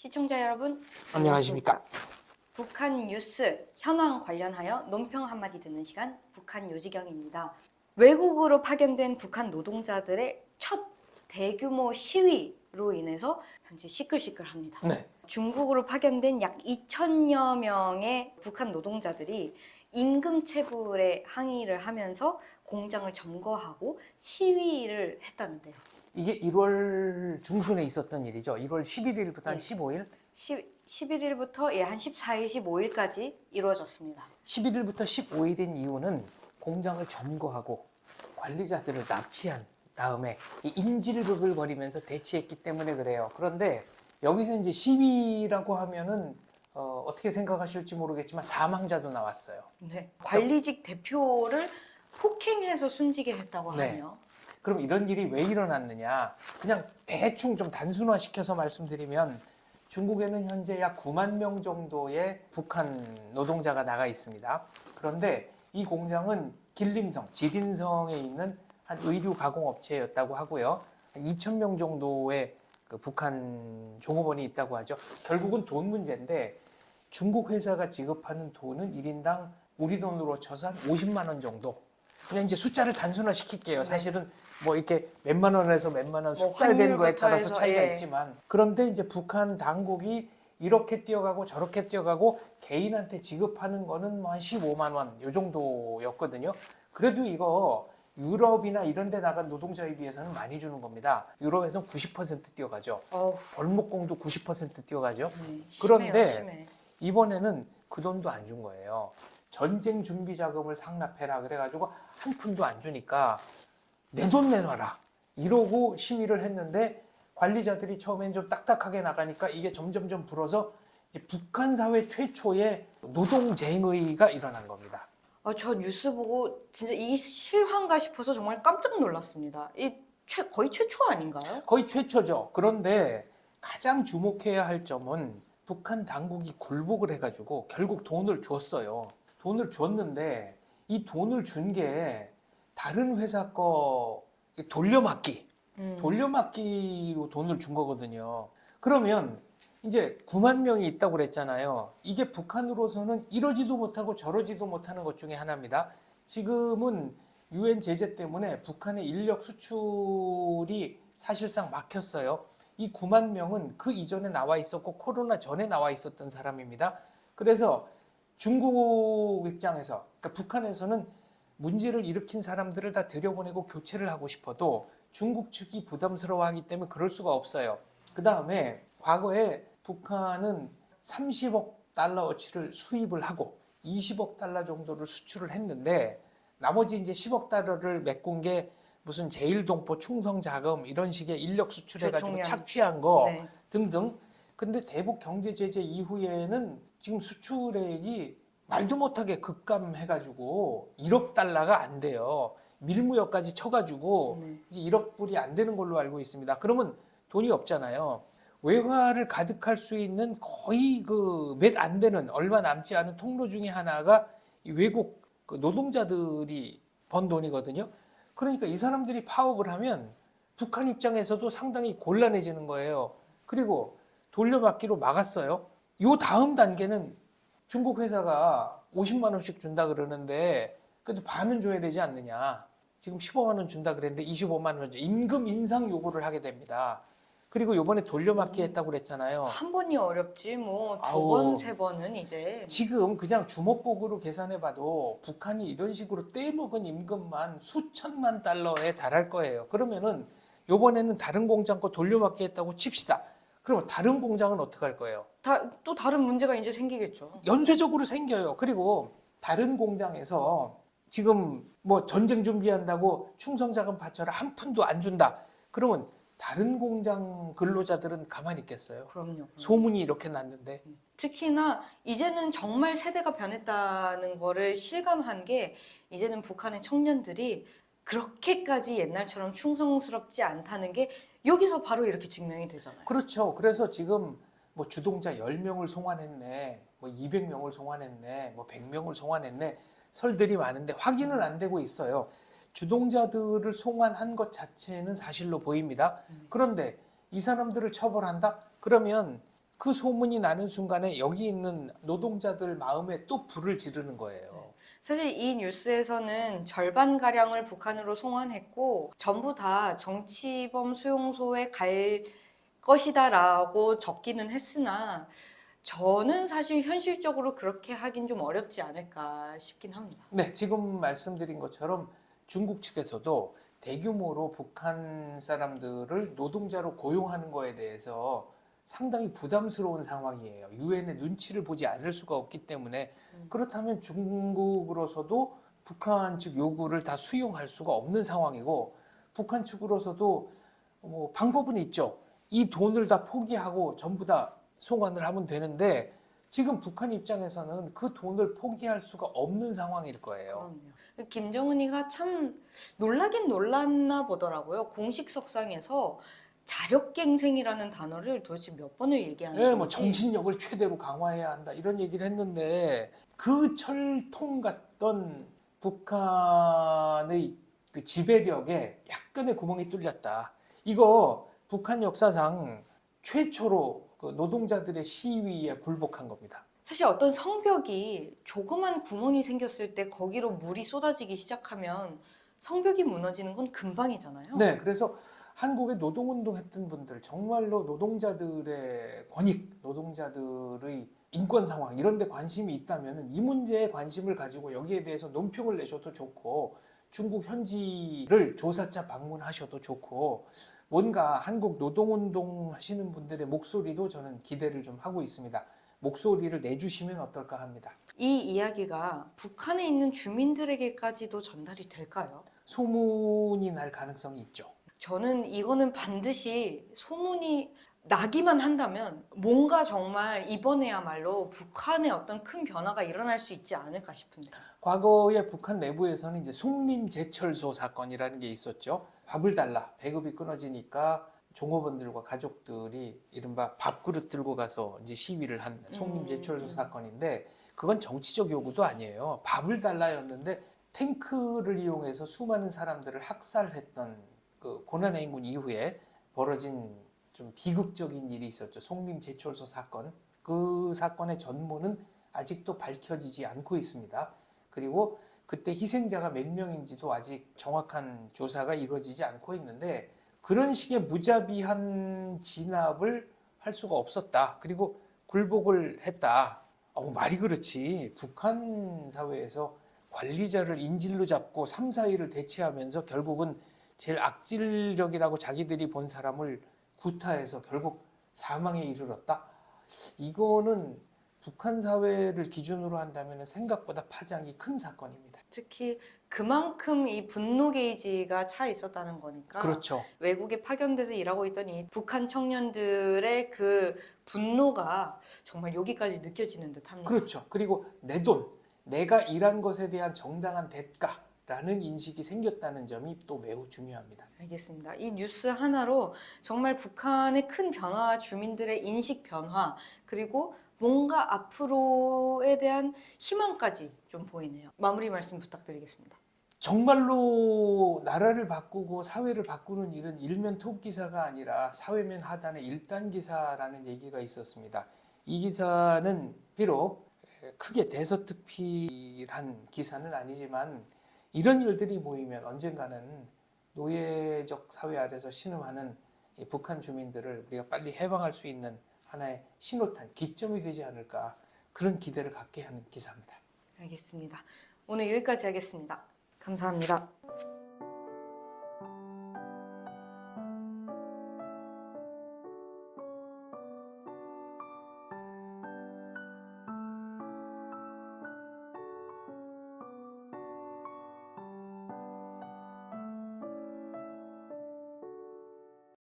시청자 여러분, 안녕하십니까. 북한 뉴스 현황 관련하여 논평 한마디 듣는 시간 북한 요지경입니다. 외국으로 파견된 북한 노동자들의 첫 대규모 시위로 인해서 현재 시끌시끌합니다. 네. 중국으로 파견된 약 2,000여 명의 북한 노동자들이 임금 체불에 항의를 하면서 공장을 점거하고 시위를 했다는데요. 이게 1월 중순에 있었던 일이죠. 1월 11일부터 한 15일? 11일부터 한 14일, 15일까지 이루어졌습니다. 11일부터 15일인 이유는 공장을 점거하고 관리자들을 납치한 다음에 이 인질극을 벌이면서 대치했기 때문에 그래요. 그런데 여기서 이제 시위라고 하면은 어떻게 생각하실지 모르겠지만 사망자도 나왔어요. 네. 관리직 대표를 폭행해서 숨지게 했다고 네. 하네요. 그럼 이런 일이 왜 일어났느냐? 그냥 대충 좀 단순화시켜서 말씀드리면 중국에는 현재 약 9만 명 정도의 북한 노동자가 나가 있습니다. 그런데 이 공장은 길림성, 지린성에 있는 한 의류 가공 업체였다고 하고요. 한 2천 명 정도의 그 북한 종업원이 있다고 하죠. 결국은 돈 문제인데 중국 회사가 지급하는 돈은 1인당 우리 돈으로 쳐서 한 50만 원 정도. 그냥 이제 숫자를 단순화 시킬게요. 사실은 뭐 이렇게 몇만 원에서 몇만 원 숙달된 거에 따라서 차이가 있지만, 그런데 이제 북한 당국이 이렇게 뛰어가고 저렇게 뛰어가고 개인한테 지급하는 거는 뭐 한 15만 원 요 정도였거든요. 그래도 이거 유럽이나 이런 데 나간 노동자에 비해서는 많이 주는 겁니다. 유럽에서는 90% 뛰어가죠. 벌목공도 90% 뛰어가죠. 그런데 심해요. 이번에는 그 돈도 안 준 거예요. 전쟁 준비 자금을 상납해라 그래가지고 한 푼도 안 주니까 내 돈 내놔라 이러고 시위를 했는데, 관리자들이 처음엔 좀 딱딱하게 나가니까 이게 점점점 불어서 이제 북한 사회 최초의 노동쟁의가 일어난 겁니다. 저 뉴스 보고 진짜 이게 실화인가 싶어서 정말 깜짝 놀랐습니다. 거의 최초 아닌가요? 거의 최초죠. 그런데 가장 주목해야 할 점은 북한 당국이 굴복을 해가지고 결국 돈을 줬어요. 돈을 줬는데 이 돈을 준 게 다른 회사 거 돌려막기로 돈을 준 거거든요. 그러면 이제 9만 명이 있다고 그랬잖아요. 이게 북한으로서는 이러지도 못하고 저러지도 못하는 것 중에 하나입니다. 지금은 유엔 제재 때문에 북한의 인력 수출이 사실상 막혔어요. 이 9만 명은 그 이전에 나와 있었고 코로나 전에 나와 있었던 사람입니다. 그래서 중국 입장에서, 그러니까 북한에서는 문제를 일으킨 사람들을 다 들여보내고 교체를 하고 싶어도 중국 측이 부담스러워하기 때문에 그럴 수가 없어요. 그 다음에 과거에 북한은 30억 달러어치를 수입을 하고 20억 달러 정도를 수출을 했는데 나머지 이제 10억 달러를 메꾼 게 무슨 제일동포 충성자금 이런 식의 인력 수출해가지고 착취한 거 등등. 근데 대북 경제 제재 이후에는 지금 수출액이 말도 못하게 급감해가지고 1억 달러가 안 돼요. 밀무역까지 쳐가지고 이제 1억 불이 안 되는 걸로 알고 있습니다. 그러면 돈이 없잖아요. 외화를 가득할 수 있는 거의 그 몇 안 되는, 얼마 남지 않은 통로 중에 하나가 이 외국 그 노동자들이 번 돈이거든요. 그러니까 이 사람들이 파업을 하면 북한 입장에서도 상당히 곤란해지는 거예요. 그리고 돌려받기로 막았어요. 요 다음 단계는 중국 회사가 50만 원씩 준다 그러는데 그래도 반은 줘야 되지 않느냐. 지금 15만 원 준다 그랬는데 25만 원 임금 인상 요구를 하게 됩니다. 그리고 요번에 돌려막기 했다고 그랬잖아요. 한 번이 어렵지 뭐 두 번, 세 번은 이제. 지금 그냥 주먹국으로 계산해봐도 북한이 이런 식으로 떼먹은 임금만 수천만 달러에 달할 거예요. 그러면은 요번에는 다른 공장 거 돌려막기 했다고 칩시다. 그러면 다른 공장은 어떻게 할 거예요? 또 다른 문제가 이제 생기겠죠. 연쇄적으로 생겨요. 그리고 다른 공장에서 지금 뭐 전쟁 준비한다고 충성자금 바쳐라 한 푼도 안 준다. 그러면 다른 공장 근로자들은 가만히 있겠어요? 그럼요. 소문이 이렇게 났는데. 특히나 이제는 정말 세대가 변했다는 거를 실감한 게 이제는 북한의 청년들이 그렇게까지 옛날처럼 충성스럽지 않다는 게 여기서 바로 이렇게 증명이 되잖아요. 그렇죠. 그래서 지금 뭐 주동자 10명을 송환했네, 뭐 200명을 송환했네, 뭐 100명을 송환했네 설들이 많은데 확인은 안 되고 있어요. 주동자들을 송환한 것 자체는 사실로 보입니다. 그런데 이 사람들을 처벌한다? 그러면 그 소문이 나는 순간에 여기 있는 노동자들 마음에 또 불을 지르는 거예요. 사실 이 뉴스에서는 절반가량을 북한으로 송환했고 전부 다 정치범 수용소에 갈 것이다라고 적기는 했으나 저는 사실 현실적으로 그렇게 하긴 좀 어렵지 않을까 싶긴 합니다. 네, 지금 말씀드린 것처럼 중국 측에서도 대규모로 북한 사람들을 노동자로 고용하는 거에 대해서 상당히 부담스러운 상황이에요. 유엔의 눈치를 보지 않을 수가 없기 때문에 그렇다면 중국으로서도 북한 측 요구를 다 수용할 수가 없는 상황이고 북한 측으로서도 뭐 방법은 있죠. 이 돈을 다 포기하고 전부 다 송환을 하면 되는데 지금 북한 입장에서는 그 돈을 포기할 수가 없는 상황일 거예요. 그럼요. 김정은이가 참 놀라긴 놀랐나 보더라고요. 공식 석상에서 자력갱생이라는 단어를 도대체 몇 번을 얘기하는 네, 뭐 건지. 정신력을 최대로 강화해야 한다 이런 얘기를 했는데 그 철통 같던 북한의 그 지배력에 약간의 구멍이 뚫렸다. 이거 북한 역사상 최초로 그 노동자들의 시위에 굴복한 겁니다. 사실 어떤 성벽이 조그만 구멍이 생겼을 때 거기로 물이 쏟아지기 시작하면 성벽이 무너지는 건 금방이잖아요. 네, 그래서 한국에 노동운동 했던 분들, 정말로 노동자들의 권익, 노동자들의 인권 상황 이런 데 관심이 있다면 이 문제에 관심을 가지고 여기에 대해서 논평을 내셔도 좋고 중국 현지를 조사차 방문하셔도 좋고 뭔가 한국 노동운동 하시는 분들의 목소리도 저는 기대를 좀 하고 있습니다. 목소리를 내주시면 어떨까 합니다. 이 이야기가 북한에 있는 주민들에게까지도 전달이 될까요? 소문이 날 가능성이 있죠. 저는 이거는 반드시 소문이 나기만 한다면 뭔가 정말 이번에야말로 북한에 어떤 큰 변화가 일어날 수 있지 않을까 싶은데. 과거에 북한 내부에서는 이제 송림제철소 사건이라는 게 있었죠. 밥을 달라 배급이 끊어지니까 종업원들과 가족들이 이른바 밥그릇 들고 가서 이제 시위를 한 송림제철소 사건인데 그건 정치적 요구도 아니에요. 밥을 달라였는데 탱크를 이용해서 수많은 사람들을 학살했던 그 고난의 인군 이후에 벌어진 좀 비극적인 일이 있었죠. 송림제철소 사건. 그 사건의 전모는 아직도 밝혀지지 않고 있습니다. 그리고 그때 희생자가 몇 명인지도 아직 정확한 조사가 이루어지지 않고 있는데 그런 식의 무자비한 진압을 할 수가 없었다. 그리고 굴복을 했다. 말이 그렇지. 북한 사회에서 관리자를 인질로 잡고 3, 4일을 대치하면서 결국은 제일 악질적이라고 자기들이 본 사람을 구타해서 결국 사망에 이르렀다. 이거는 북한 사회를 기준으로 한다면 생각보다 파장이 큰 사건입니다. 특히 그만큼 이 분노 게이지가 차 있었다는 거니까 그렇죠. 외국에 파견돼서 일하고 있던 이 북한 청년들의 그 분노가 정말 여기까지 느껴지는 듯합니다. 그렇죠. 그리고 내 돈, 내가 일한 것에 대한 정당한 대가라는 인식이 생겼다는 점이 또 매우 중요합니다. 알겠습니다. 이 뉴스 하나로 정말 북한의 큰 변화와 주민들의 인식 변화 그리고 뭔가 앞으로에 대한 희망까지 좀 보이네요. 마무리 말씀 부탁드리겠습니다. 정말로 나라를 바꾸고 사회를 바꾸는 일은 일면 톱 기사가 아니라 사회면 하단의 1단 기사라는 얘기가 있었습니다. 이 기사는 비록 크게 대서특필한 기사는 아니지만 이런 일들이 모이면 언젠가는 노예적 사회 아래서 신음하는 이 북한 주민들을 우리가 빨리 해방할 수 있는 하나의 신호탄, 기점이 되지 않을까 그런 기대를 갖게 하는 기사입니다. 알겠습니다. 오늘 여기까지 하겠습니다. 감사합니다.